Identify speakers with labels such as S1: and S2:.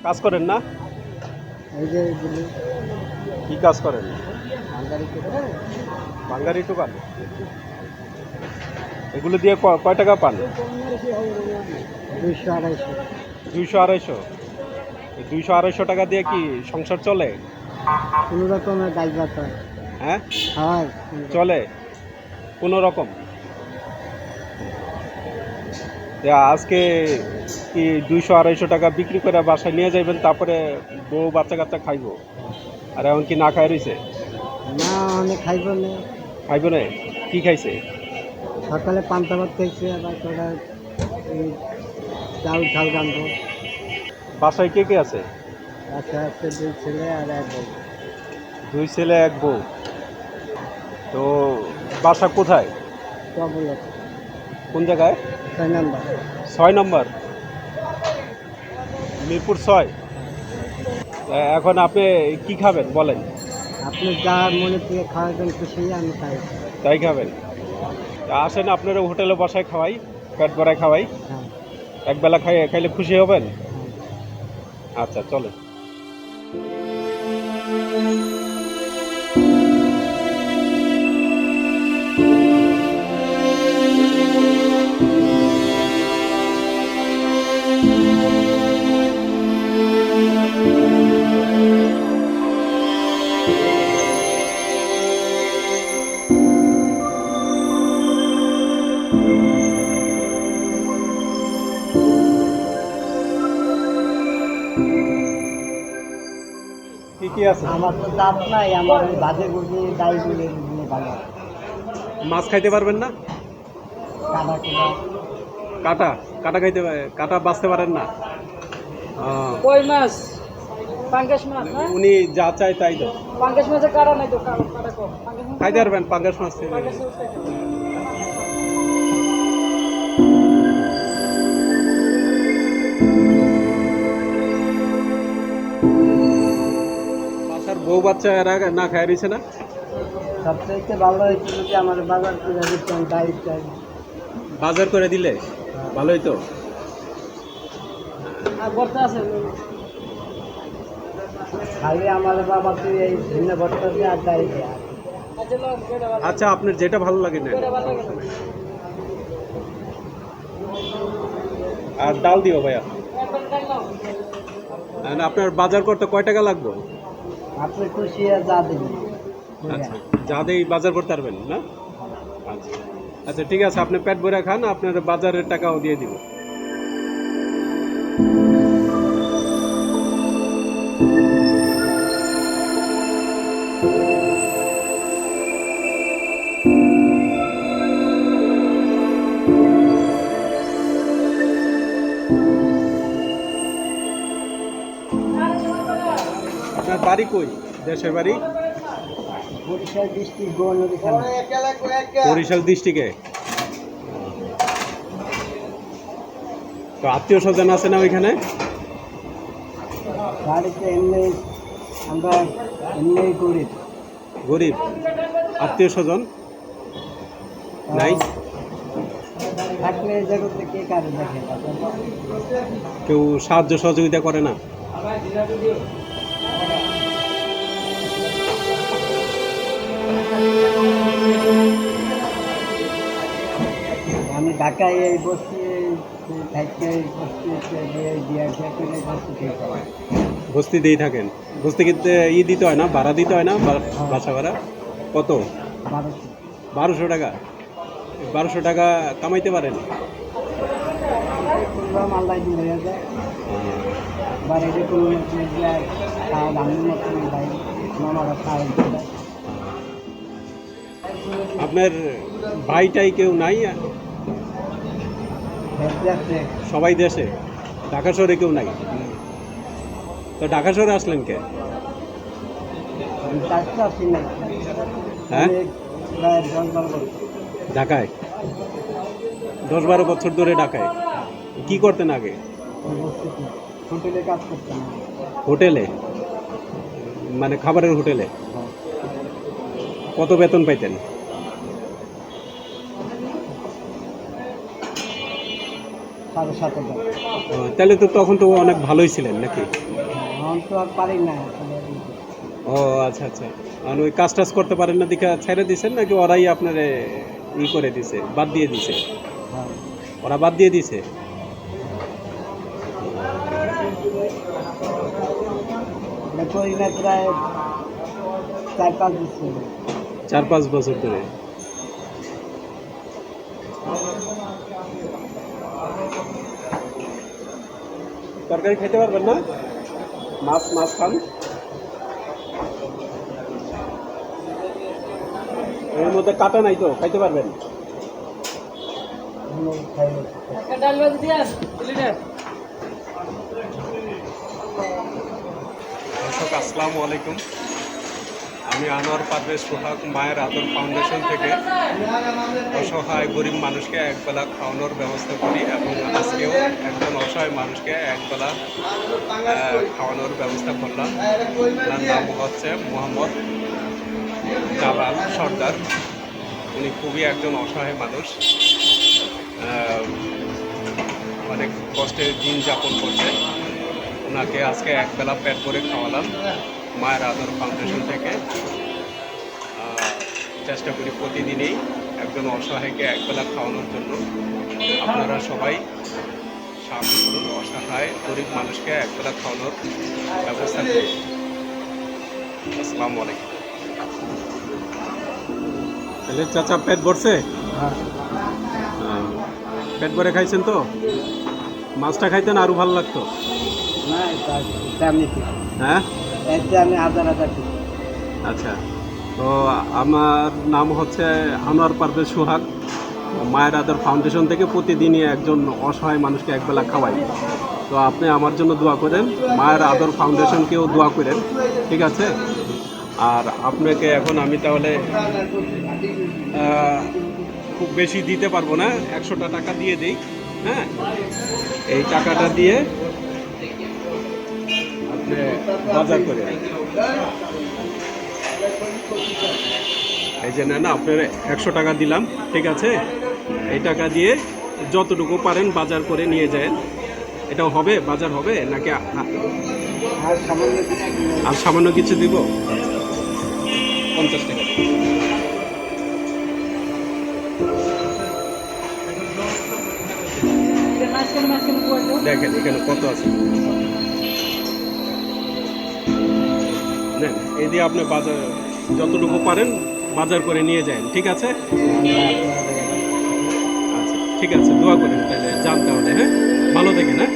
S1: কাজ করেন না?
S2: এই যে এগুলি
S1: কি কাজ করেন?
S2: বাঙালিতে
S1: বাঙ্গারি দোকান। এগুলো দিয়ে কয় টাকা পান?
S2: 200-250
S1: 200-250। এই 200-250 টাকা দিয়ে কি সংসার চলে?
S2: কোনো রকমের ডাল ভাত হয়।
S1: হ্যাঁ,
S2: হয়
S1: চলে কোনো রকম। আজকে কি 200-250 টাকা বিক্রি করে বাসায় নিয়ে যাবেন, তারপরে বউ বাচ্চা কাচ্চা খাইবো? আর এখন কি না খাই রইছে?
S2: না, অনেক খাইব না।
S1: খাইব না? কি খাইছে?
S2: সকালে পান্তা ভাত খাইছে, আবার তোরা এই চাউল রাঁধবো।
S1: বাসায় কে কে আছে?
S2: আচ্ছা আছে 2 ছেলে আর 1 বউ।
S1: 2 ছেলে 1 বউ। তো বাসা কোথায়?
S2: বলে
S1: কোন জায়গায়?
S2: 6 নাম্বার।
S1: 6 নম্বর, মিরপুর 6। এখন আপনি কি খাবেন বলেন?
S2: আপনি যা মনে থেকে খাওয়াবেন খুশি, আমি খাই।
S1: তাই খাবেন? তা আসেন, আপনারা হোটেলে বসায় খাওয়াই, পেট ভরায় খাওয়াই।
S2: হ্যাঁ,
S1: একবেলা খাইলে খুশি হবেন?
S2: হ্যাঁ।
S1: আচ্ছা, চলেন। কি কি আছে?
S2: আমার তো দাঁত নাই, আমার ওই ভাজে গুজি ডাইগুলি ভালো।
S1: মাছ খাইতে পারবেন না?
S2: কাটা কুটা
S1: কাটা কাটা খাইতে কাটা বাঁচতে পারেন না?
S3: কই মাছ, পাঙ্গাস মাছ না?
S1: উনি যা চায় তাই দাও।
S3: পাঙ্গাস মাছের কাটা নাই তো, কাটা কম। পাঙ্গাস মাছ
S1: খাইতে পারবেন পাঙ্গাস মাছ?
S3: পাঙ্গাস মাছ খাইতে পারবো।
S1: বাসার বউ বাচ্চা এরা না খাই রয়েছে না?
S2: সবথেকে ভালো হয়েছিল যে আমার বাজার করে দিচ্ছেন ডাইট চাই।
S1: বাজার করে দিলে ভালোই তো।
S3: আর ভর্তা আছে।
S2: খালি আমার বাবা তুই এই ভিন্ন ভর্তা দিয়ে আর ডাইট দেয়।
S3: আচ্ছা লো, কয়টা ভালো?
S1: আচ্ছা, আপনার যেটা ভালো লাগে না।
S3: কয়টা ভালো লাগে না?
S1: আর ডাল দিও ভাইয়া।
S3: একবার ডাল নাও।
S1: আর আপনার বাজার করতে কয় টাকা লাগবে?
S2: আপনি খুশি আর যা দেবেন।
S1: আচ্ছা, যা দেই বাজার করতে পারবেন না? আচ্ছা আচ্ছা, ঠিক আছে, আপনি পেট ভরে খান, আপনার বাজারের টাকাও দিয়ে দিব। আপনার বাড়ি কই? দেশের বাড়ি?
S2: বরিশাল ডিস্ট্রিক্ট গোয়া নদী থানা।
S1: বরিশাল ডিস্ট্রিক্টে। তো আত্মীয় স্বজন আছে না ওইখানে?
S2: বাড়িতে এমনি আমরা এমনি গরিব।
S1: গরিব? আত্মীয় স্বজন নাই?
S2: থাকলে এই জগতে কে কারে দেখে?
S1: কেউ সাহায্য সহযোগিতা করে না?
S2: আমি ঢাকায় এই বসছি, থাকতে এই বসছি দিয়ে করে বসছি ঠিক হয়।
S1: বস্তিতেই থাকেন? বস্তি কিন্তু দিতে হয় না, ভাড়া দিতে হয় না? বাসা ভাড়া কত?
S2: 1200।
S1: 1200 টাকা? 1200 টাকা কামাইতে পারেন?
S2: করলাম আল্লাহ দিন হয়ে যায়। বাড়িতে কোনো খাওয়া দামের মতো ভাই মামারা খাওয়া দিতে।
S1: আপনার ভাইটাই কেউ নাই? সবাই দেশে? ঢাকা শহরে কেউ নাই? তো ঢাকা শহরে আসলেন কে? হ্যাঁ, ঢাকায় 10-12 বছর ধরে ঢাকায়। কি করতেন আগে?
S2: হোটেলে কাজ করতাম।
S1: হোটেলে? মানে খাবারের হোটেলে? কত বেতন পাইতেন?
S2: সাড়ে 7,000।
S1: তাহলে তো তখন তো অনেক ভালোই ছিলেন নাকি?
S2: এখন তো আর পারি না আসলে।
S1: ও আচ্ছা আচ্ছা, আর ওই কাজ টাজ করতে পারেন না দেখে ছেড়ে দিছেন নাকি ওরাই আপনারে ই করে দিছে, বাদ দিয়ে দিছে?
S2: হ্যাঁ।
S1: ওরা বাদ দিয়ে দিছে?
S2: এটা করি না প্রায় 4-5 বছর।
S1: 4-5 বছর ধরে। তরকারি খেতে পারবেন না? মাছ মাছ খান? এর মধ্যে কাটা নাই তো, খাইতে পারবেন?
S2: এগুলো খাই না।
S3: একটা ডাল ভাজি দিয়ে লিটার
S1: দর্শক আসসালামু আলাইকুম, আমি আনোয়ার পারভেজ সোহাগ মায়ের আদর ফাউন্ডেশন থেকে অসহায় গরিব মানুষকে একবেলা খাওয়ানোর ব্যবস্থা করি এবং আজকেও একজন অসহায় মানুষকে একবেলা খাওয়ানোর ব্যবস্থা করলাম। তার নাম হচ্ছে মোহাম্মদ জালাল সর্দার। উনি খুবই একজন অসহায় মানুষ, অনেক কষ্টে দিন যাপন করছে। ওনাকে আজকে একবেলা পেট ভরে খাওয়ালাম মায়ের আদর ফাউন্ডেশন থেকে। চেষ্টা করি প্রতিদিনই একজন অসহায়কে একবেলা খাওয়ানোর জন্য। আপনারা সবাই সাহায্য করুন, অসহায় গরিব মানুষকে একবেলা খাওয়ানোর ব্যবস্থা করুন। আসসালামু আলাইকুম। তাহলে চাচা পেট ভরছে?
S2: হ্যাঁ।
S1: পেট ভরে খাইছেন তো? মাছটা খাইতেন আরও ভালো লাগতো।
S2: না এটা আমি ঠিক।
S1: হ্যাঁ,
S2: এতে আমি হাজার ঠিক।
S1: আচ্ছা। তো আমার নাম হচ্ছে আনোয়ার পারভেজ সোহাগ, মায়ের আদর ফাউন্ডেশন থেকে প্রতিদিনই একজন অসহায় মানুষকে একবেলা খাওয়াই। তো আপনি আমার জন্য দোয়া করেন, মায়ের আদর ফাউন্ডেশনকেও দোয়া করেন, ঠিক আছে? আর আপনাকে এখন আমি তাহলে খুব বেশি দিতে পারবো না, 100টা টাকা দিয়ে দিই। হ্যাঁ, এই টাকাটা দিয়ে আপনি বাজার করে এই যে নেন, আপনার 100 টাকা দিলাম, ঠিক আছে? এই টাকা দিয়ে যতটুকু পারেন বাজার করে নিয়ে যায়। এটাও হবে, বাজার হবে নাকি
S2: আর সামান্য
S1: আর সামান্য কিছু দিব? 50 টাকা।
S3: মাঝখানে পড়লো
S1: দেখেন এখানে কত আছে, নেন। এই দিয়ে আপনি বাজার যতটুকু পারেন বাজার করে নিয়ে যান, ঠিক আছে? আচ্ছা ঠিক আছে, দোয়া করেন তাহলে, জানতে হবে। হ্যাঁ, ভালো থাকেন। হ্যাঁ।